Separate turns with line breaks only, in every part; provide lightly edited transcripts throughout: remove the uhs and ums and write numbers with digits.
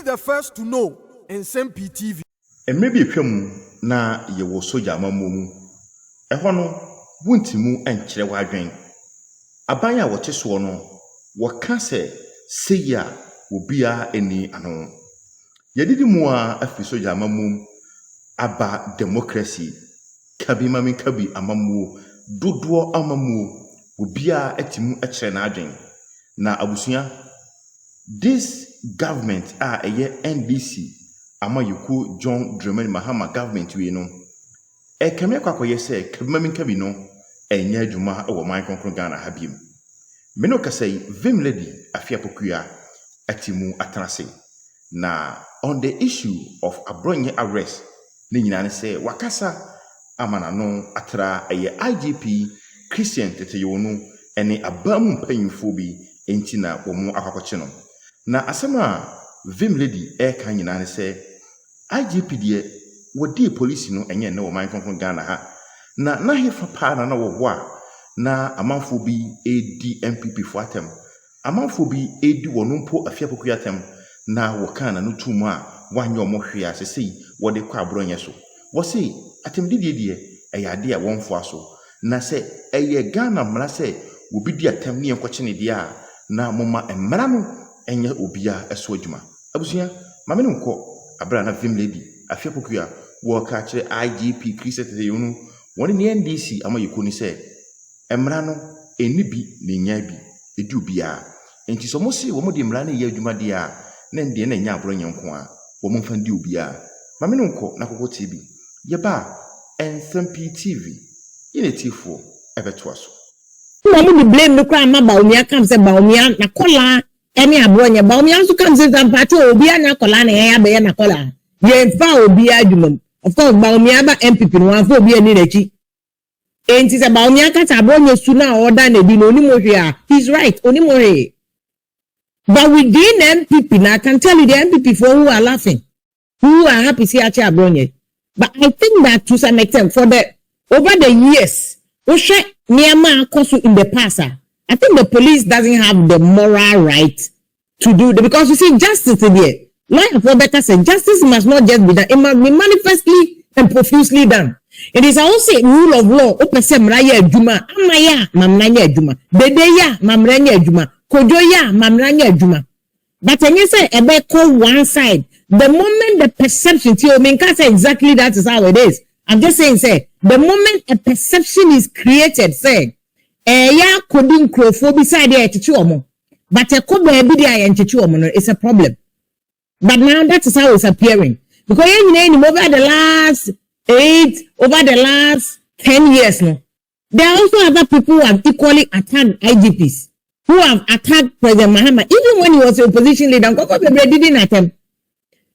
the first to know Nsem-Pii TV.
Maybe a film na ye wo soja mamumu. Ehono wuntimu enchire wadwen. Abanya wote so no waka se seya obia eni ano. Yedidi mu a afi soja mamum aba democracy kabi mami kabi amamu dodo amamu obia etimu echire na adwen. Na abusuya this government eye NDC ama yuku John Dramani Mahama government we no e kame kwakoye se kabimami kabi no enya adwuma e wo man konkron Ghana ha biem me no kasai vim lady Afia Pokuaa atimu atanase na on the issue of Abronye arrest ni nyina ne se wakasa amana no atra eye IGP Yohuno ene abamu mpanyimfo bi enti na wo mu akwakoche no na asema vim lady kan nyina ne se IGP de wodi police no enye ne wo man konkron Ghana ha na hefa pa na wo ho a na amanfo bi edi MPP fo atem amanfo bi edi wonumpo Afia Pokuaa atem na wo kana no tumu a wanye omo hwe asesei wode kwa Abronye so wo se atem didie eyade a wonfo aso na se eye Ghana mra se obi di atem ne enkoche ne dia na moma emra no enye obia eso adwuma abusuya mame no nko abra na vim lady Afia Pokuaa wo ka kire IGP Yohuno woni ne NDC ama yekoni se emra no eni bi ne nya bi edu bia enti so mo se wo mo de emra na ye adwuma dia na ndie na nya Abronye nko a wo mo mfa ndi obia mame no nko na kokko TV ye ba Nsem-Pii TV ine tifo ebeto aso
no mo blame me kwa ma baumia kam se baumia na kola eni Abronye baumia so kam se zampato obia na kola na ya be na kola ye fa obia adwuma of course baumia ba MPP no afọ obia ni nachi enti se baumia ka ta Abronye su na order na bi no ni mo hwe a he's right oni mo hwe but within MPP now I can tell you the MPP for who are laughing who are happy see achi Abronye but I think that to some extent for the over the years Myanmar also in the past I think the police doesn't have the moral right to do that because you see justice there like for better say justice must not just be done it must be manifestly and profusely done. It is also a rule of law opese mraya adwuma amaya mamranya adwuma bedeya mamranya adwuma kojoya mamranya adwuma but when you say ebe call one side the moment the perception to me can say exactly that is how it is. I'm just saying say the moment a perception is created say ya coding crofo beside there to omo but a code be there and to omo no it's a problem but now that is how it's appearing because over the last 10 years now there are also other people who have equally attacked IGPs who have attacked President Mahama even when he was a opposition leader didn't attempt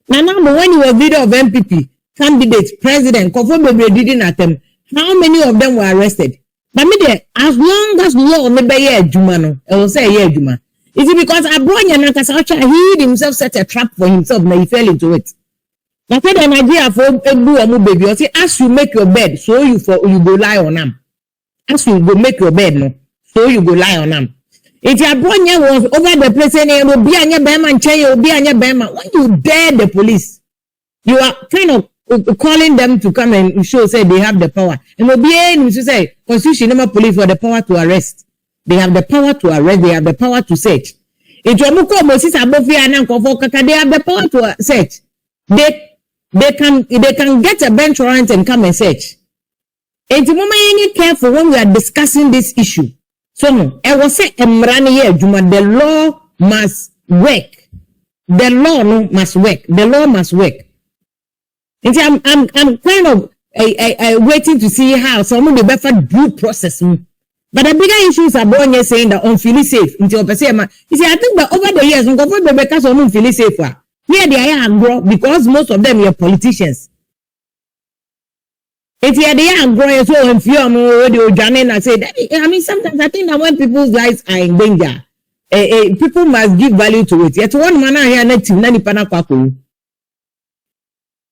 now when he was leader of MPP candidate president didn't attempt how many of them were arrested but me there as long as law maybe juma no I will say juma is it because Abronye he himself set a trap for himself and he fell into it. But I an idea for baby. You see, as you make your bed, so you go lie on them. As you go make your bed, no, so you go lie on them. If Abronye was over the place and you will be on your bema and change, you'll be on your bema. When you dare the police, you are kind of calling them to come and show say they have the power. And we'll be able to say, Constitution never police for the power to arrest. They have the power to arrest. They have the power to search. If you they have the power to search. They can get a bench warrant and come and search. And the moment you careful when we are discussing this issue. So no, I was say the law must work. The law must work. The law must work. And I'm kind of waiting to see how some of the better due process. But the bigger issues are Abronye saying that on feel safe. You see, I think that over the years, because on feel safe. Here they are grow because most of them are politicians. If here they are growing so and few already and say that I mean sometimes I think that when people's lives are in danger, people must give value to it. Yet one man here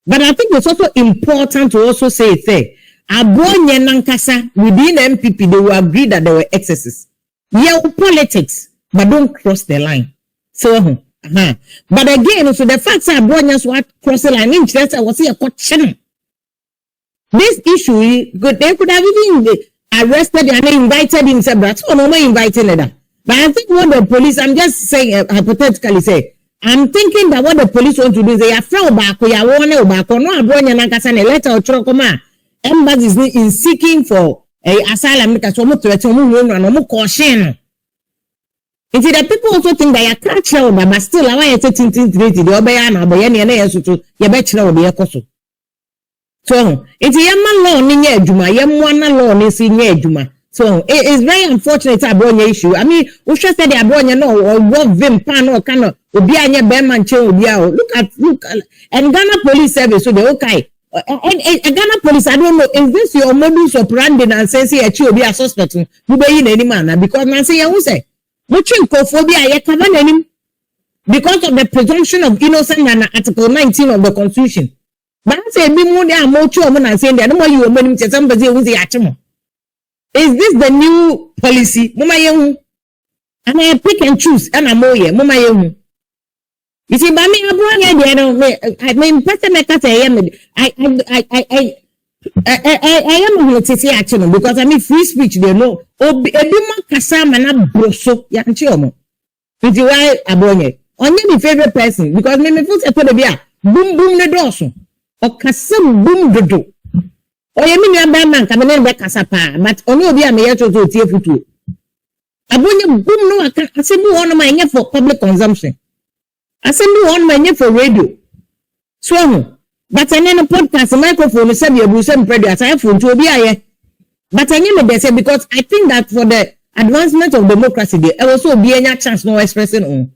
but I think it's also important to also say Abronye nankasa within MPP they will agree that there were excesses. Yeah, politics, but don't cross the line. So But again, so the facts are Abronye so cross the line interest I was here question. This issue they could have even arrested and invited him but no more inviting them. But I think what the police, I'm just saying hypothetically say, I'm thinking that what the police want to do is they are from back, we are one back, or no Abronye Nankasan a letter or Chokoma. Embassy is in seeking for a asylum because almost to a caution. If the people also think that you can't show, but still, I want to think the Obayana, Bayani, and to your bachelor of the Apostle. So, it's a young law, Ninya Juma, young one law, Ninya Juma. So, it is very unfortunate Abronye issue. I mean, we should say the Abronye no, or what Vim Pan or Cano, Obianya Beman Cho, look at, and Ghana Police Service, so they're okay. And Ghana Police, I don't know, is this your modus operandi and says here, you be a suspect, you be in any manner, because Nancy, I will say. Because of the presumption of innocence and Article 19 of the Constitution. But I say, be more than more children and saying that no more you will make somebody who's the atom. Is this the new policy? Mama young, and I pick and choose, and I'm more, Mama young. You see, by me, I mean, person I am going to say action because I mean free speech. They know. Eduma kasama na broso ya nchiomo. Which is why Abronye. Only my favorite person because me feel say to the bia boom boom ne doso. O kasam boom dodo. O ye mi ni man ka me ne be kasa pa but only obi a me ye to tie futu. Abronye boom no aka asemu one ma nye for public consumption. Asemu one ma nye for radio. So but I need a podcast microphone say be abu say predio asay phone to obi aye. But I need to say because I think that for the advancement of democracy there also be any chance no expressing on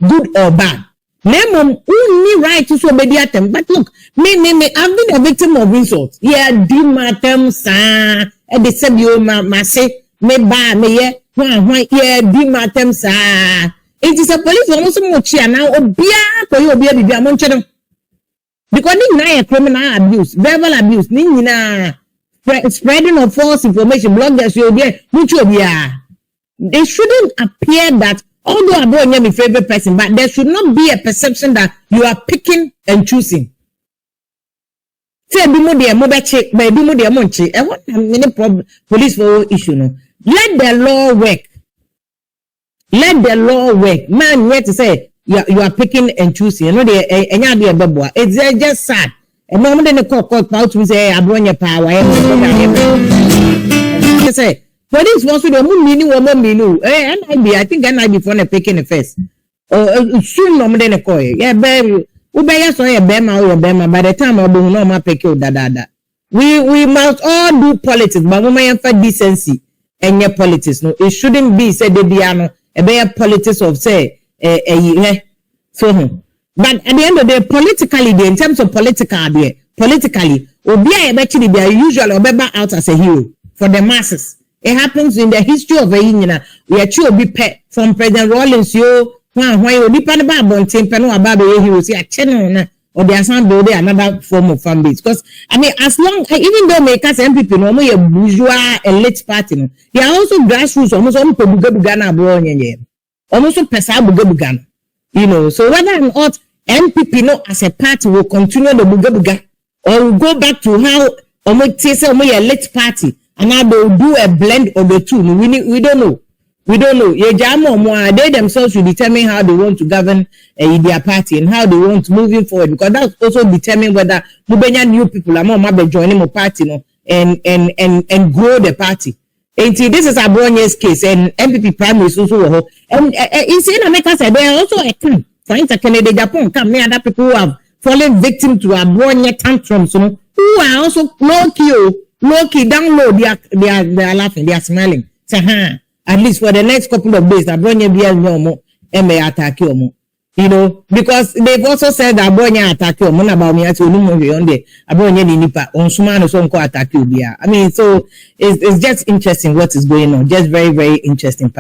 good or bad. Name only right to so be attempt. But look, me I've been a victim of insult. Yeah, dimatem sa e de say you ma say me ba me ye yeah dimatem sa. It is a police almost much here now obia ko you obia bibia mo nche. Because ni na criminal abuse, verbal abuse, ni na spreading of false information, bloggers, they shouldn't appear that, although Abronye my favorite person, but there should not be a perception that you are picking and choosing. Say, be more mobile check, be more monchi. I want many police for issue. No, let the law work. Let the law work. Man, yet to say you are picking and choosing. You know, it's just sad. And no one in the court out to say Abronye power. Say police wants to do meaning and I think I be for the picking the face. Or soon no more than a coy. Yeah, baby. Ubaya so a bema or bema by the time I do no more pick you da. We must all do politics, but we may have decency and your politics. No, it shouldn't be said the Diano a better politics of say so. But at the end of the day, politically, in terms of politically, Obia actually they are usually out as a hero for the masses. It happens in the history of a union. We are be pet from President Rawlings. When you depend about Timpano about the heroes, you are channel or the assembly another form of fan base. Because I mean, as long even though make us MPP no more a bourgeois elite party, they are also grassroots, almost Bugana Abronye, almost Pesa Bugana. You know, so whether or not MPP no as a party will continue the buga or will go back to how a late party and now they will do a blend of the two. We don't know. They themselves will determine how they want to govern their party and how they want moving forward because that's also determine whether new people are more joining a party and grow the party. And see, this is Abronye's case and MPP primary is also and in America they are also a camp. For instance, Canada, Japan, come near other people who have fallen victim to Abronye tantrums, who are also low key, down low, they are laughing, they are smiling. Say, at least for the next couple of days, Abronye be no more, and may attack you more. You know, because they've also said that Abronye attack you more about me as you know on the Abronye nipa on Sumano so attack you. I mean, so it's just interesting what is going on, just very, very interesting.